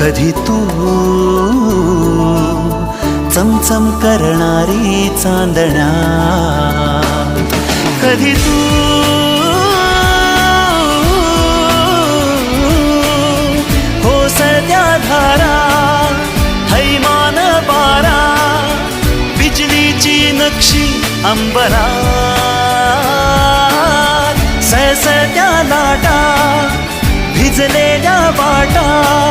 कधी तू चमचम करणारी चांदण्या, कधी तू कोसळत्या धारा, थैमान बारा, बिजलीची नक्षी अंबरा, सळसळत्या लाटा, भिजलेल्या वाटा.